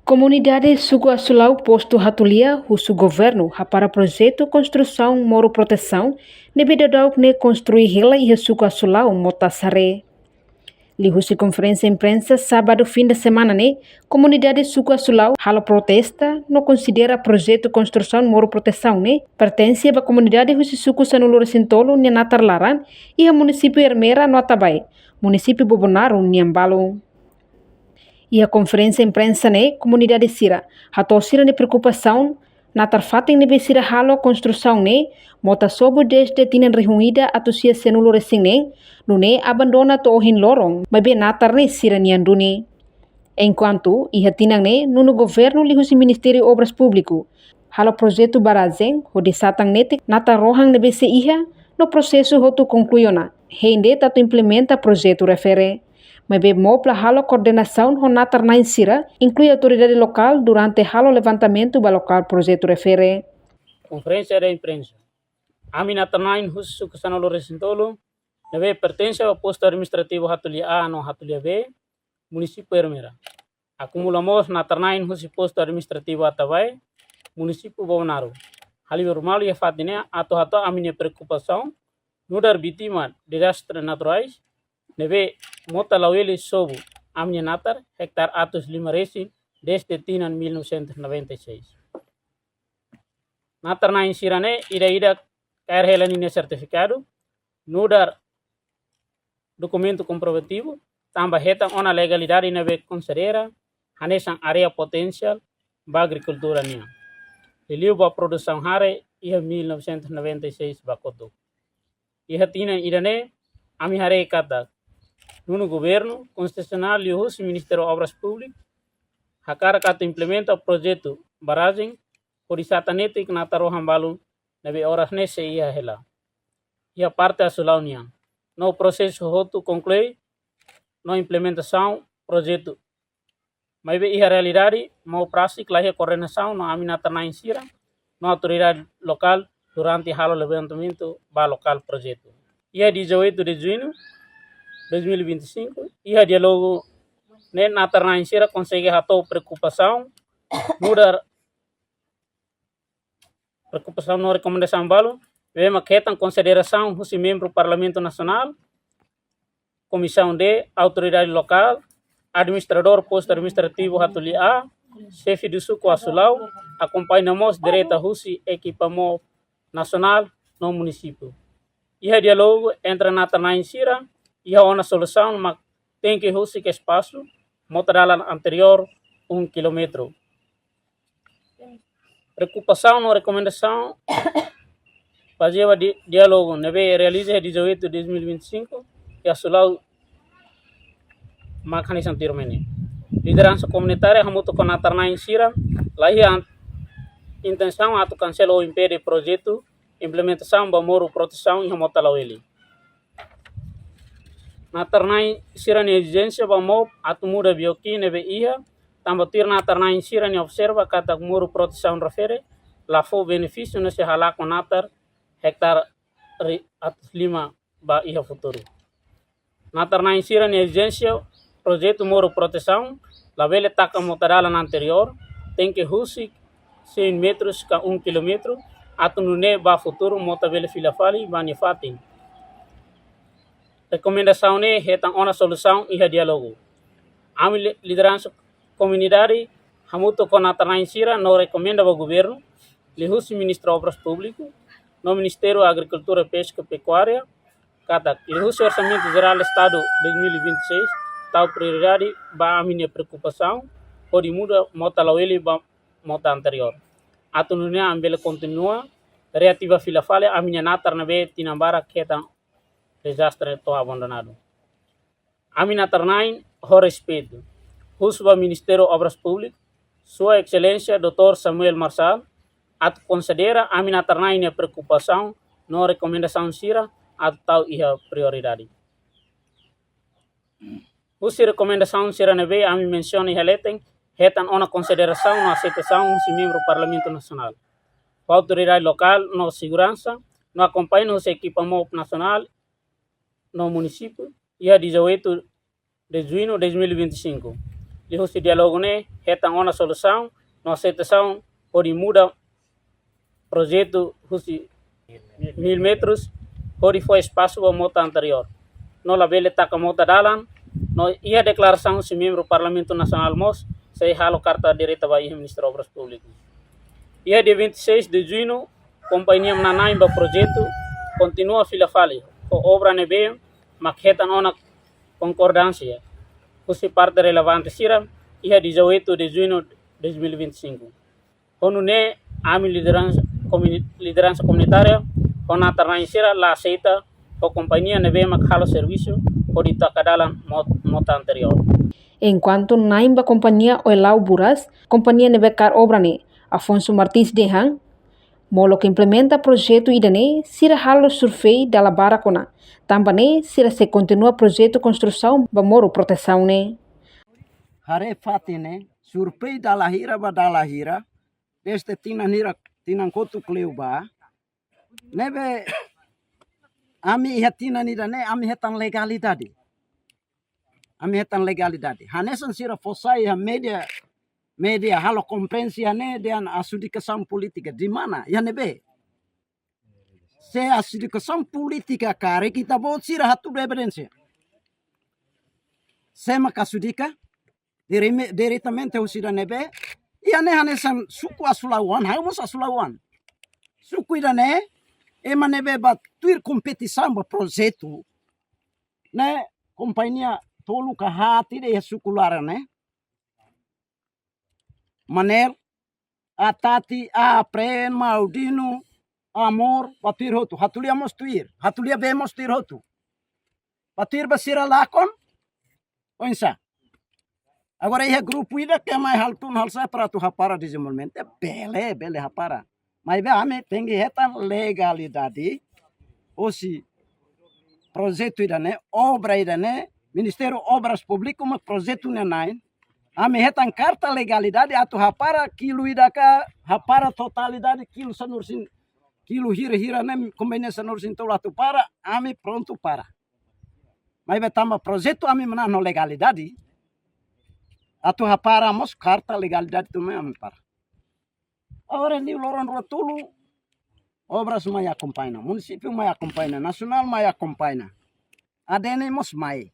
Comunidade Suco Azulau posto Ratulia, o governo, para projeto construção moro proteção, nebedadau ne construir hela e Suco Azulau motassare. Li husi conferência imprensa sábado fim de semana né, comunidade Suco Azulau hala protesta, não considera projeto construção moro proteção né, pertence à comunidade husi Suco Sanulura Sintolo ne Natarlaran e a município Hermera no Atabai, município Bobonaro Niambalo. E a conferência imprensa né, comunidade Sira, hatosira de preocupação, na tarfata em nebesira halo a construção né, mota sobo desde tinan reunida a tosia senulo resing né, no né abandona to ohin lorong, mas bem natar né sira nianduni. Enquanto, iha tinang né, no governo lihusi Ministério Obras Público, halo projeto barazeng, ho desatang nete, nata rohang nebese iha, no processo hotu concluiona, hende tato implementa projeto refere. Mas bem mopla halo coordenação honatar na insira, inclui autoridade local durante halo levantamento ba local projeto refere. Conferência de imprensa. Amina Tanain Husu Kusanolo Resintolo, neve pertence ao posto administrativo Hatulia A no Hatulia B, município Hermera. Acumulamos na Tanain Husu posto administrativo Atawai, município Bobonaro. Hal normal e fatine atau a minha preocupação no dar vítima de desastres naturais, neve mota laweli sobo a minha natar hectar atos lima resi desde tinan 1996. Natar na insirane ida cair helanine certificado, no dar documento comprovativo, tamba heta ona legalidade neve considera hanesan area potencial ba agricultura nia. Eliu ba produção hare ia 1996 bakoto. Ia tinan idane ami hare kata no governo constitucional e o Ministério Obras Públicas, a cara que implementa o projeto barragem, por isso a tanete que na taro hambalu neve horas nesse ia hela. E a parte a sulaunian. No processo hotu conclui, no implementação projeto. Mas be a realidade, mau prática lá a coordenação no aminata na insira, no autoridade local durante halo levantamento ba local projeto. E a 18 de junho 2025, e a diálogo né, na Tarnainseira consegue rato preocupação, mudar preocupação na recomendação balo, vemos que tem consideração os membros do Parlamento Nacional, Comissão de Autoridade Local, Administrador Posto Administrativo Hatulia A, Chefe do Suco Azulau, acompanhamos direito a equipamento nacional no município. E a diálogo entre na Tarnainseira e há uma solução, mas tem que usar que espaço, motorala anterior 1 km. Preocupação ou recomendação, fazer o diálogo, neve realiza 18 de 2025, e a Sulau macanismo tirmeni. Liderança comunitária, hamuto com a Tarna insira, lá a intenção atu cancela ou impede projeto, implementação, bamoro, proteção e hamotala ele. Na Tarnai sirani exigência bamo atumuda bioki neve ia tambatir na Tarnai sirani observa kata muru proteção refere la fo benefício nesse halak natar hektar atus lima ba ia futuro. Na Tarnai sirani exigência projeto muru proteção la vele taka motadala na anterior tem que husi 100 metros ka 1 km atunune ba futuro mota vele filafali ba nifatin. Recomendação ne hetan ona solução e diálogo. Ami liderança comunidade hamuto com a Tarnainseira no recomenda ao governo, lihus Ministro Obras Públicas, no Ministério da Agricultura, Pesca e Pecuária, kata lihus Orçamento Geral do Estado 2026, tal prioridade ba a minha preocupação, pode muda mota laweli ba mota anterior. Atununia ambele continua, reativa fila falha a minha natar na be tinambara hetan desastre to abandonado. Amina Tarnain, ho respeito. Husba Ministério Obras Públicas, Sua Excelência Dr. Samuel Marçal, at considera Amina Tarnain a preocupação no recomendação sira at tal iha prioridade. Husi recomendação sira neve ami menciona ihaletem hetan ona consideração na aceitação si membro do Parlamento Nacional. A autoridade local no segurança no acompanha os equipamentos nacional no município, dia 18 de junho de 2025. lihusi dialogo ne hetang ona solução no aceitação pode muda projeto husi 1000 metros pode foi espaço para mota anterior no la bele taka mota dalan no ia declaração se membro Parlamento Nacional mos sei halo carta direta vai Ministro Obras Públicas. Ia de 26 de junho companhia menanai ba projeto continua fila fali o obra nebe maqueta ona concordância husi parte relevante sira ia 18 de junho de 2025 onu ne ami liderança comunitária ona tarna sira la aceita o companhia nebe makhalo serviço o di takadalan mota anterior. Enquanto naimba companhia Oelau Buras, companhia nebecar obra ne Afonso Martins de Hang, molo que implementa projeto idane sira halo survei dala barakona, tambane sira se continua projeto construção ba moro proteção ne. Hare fatine survei dala hira ba dala hira deste tinan kotu kleuba nebe ami hatina nidane ami hetan legalidade. Ami hetan legalidade. Hanesan sira fosai ha media halo komprehensi ne dan asudi kesam politika di mana ya nebe se asudi kesam politika kare kita bawa sira hatu evidensia se makasudika diretamente usida nebe ya ne hanesan suku asulawan hamus asulawan suku idane ema nebe bat tuir kompetisan ba projeto ne companhia tolu ka hati de suku lara ne Manel, Atati, Apren, Maudino, Amor, Patir Hotu. Hatulia mos tuir. Hatulia vemos tuir Hotu. Patir basira lakon. Oinsa. Agora aí grupo ida que mais haltun halsa para tu rapara desenvolvimento. Bele rapara. Mas be ame tem que reta legalidade. Osi projeto ida né, obra ida né, Ministério Obras Públicas, mas projeto nenai. Ame hetan carta legalidade atu hapara kilo idaka hapara totalidade kilo sanursin kilo hira nem kombine sanursin tolatu para ame pronto para. Mas betamba projeto ame menano legalidade atu hapara mos carta legalidade tu ame para. Ora ni loron rotulu obras mai acompanha, município mai acompanha, nacional mai acompanha. Adene mos mai.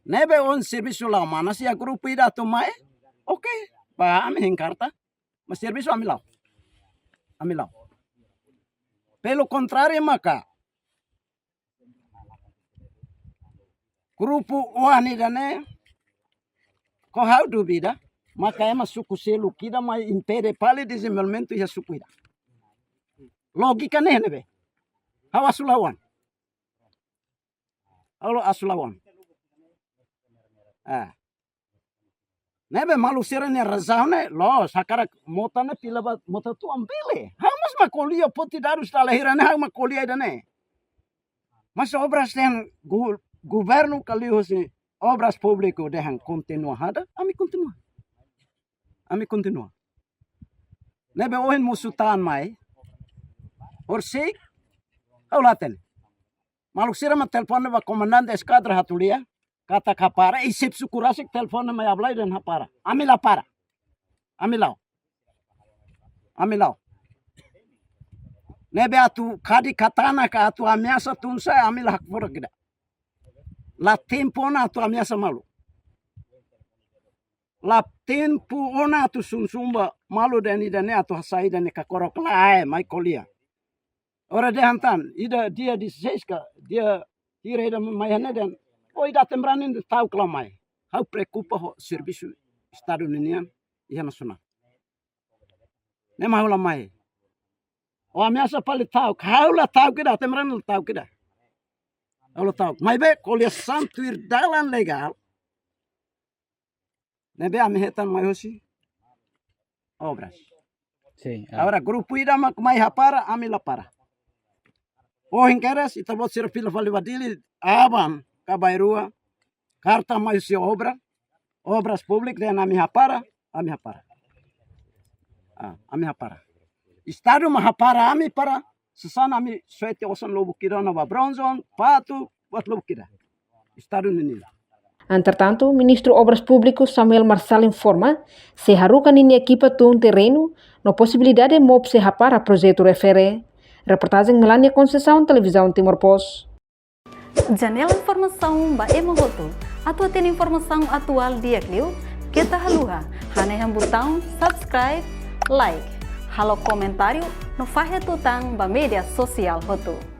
Nebe on serviço lá mana se a grupo ida to mai okay ba ami henkarta mas serviço ami lau pelo contrário maka grupo wani dane ko hau duvida maka ema suku selu kida mai impede pale desenvolvimento ya suku ida logika nebe hawa sulawan halo asulawan nebe malu sirene razane lo sakara mota ne pilaba mota tu ambele hamas makolia poti darus talahirane ha makolia idane mas obras den governo kaliosi obras público dehan continua hada ami continua nebe ohen musutan mai orsi aulaten malu sirama telefon ba comandante esquadra hatulia kata kapara isip sukurasik telefon mai ablai dan hapara amila para amilau nebe atu kadi katana ka atu amiasa tunsa amila hakpura kida la tempo na atu amiasa malu la tempo ona atu sunsumba malu dani atu hasai dani kakorok lae mai kolia ora de hantan ida dia di seska dia tira ida mayane dan oi da tembranin de tau clamai hau preocupa o serviço estadunidense e nacional ne mahula mai o ameaça pali tau haula tau kida tembranin tau kida haula tau mai be colia santo ir dalan legal ne be amehetan mai hosi obras sim agora grupo ida mai hapara amila para o hinkeres itabot sir fila fali vadili aban Kabairua, carta mais obras públicas de ami hapara. Ami hapara. Estado mahapara ami para sesana ami suete osan lobo kira na bronzon, patu buat lobo kira. Estado nini. Entretanto, Ministro Obras Públicas Samuel Marçal informa se harukan ini equipa um terreno na possibilidade de MOP se para projeto refere. Reportagem Melania Conceição, Televisão Timor Post. Janela informação ba Emohoto. Atua tem informação atual dia Clio. Kita haluha. Haneham botão subscribe, like. Halo comentário no Fahe Tutang ba media sosial Hoto.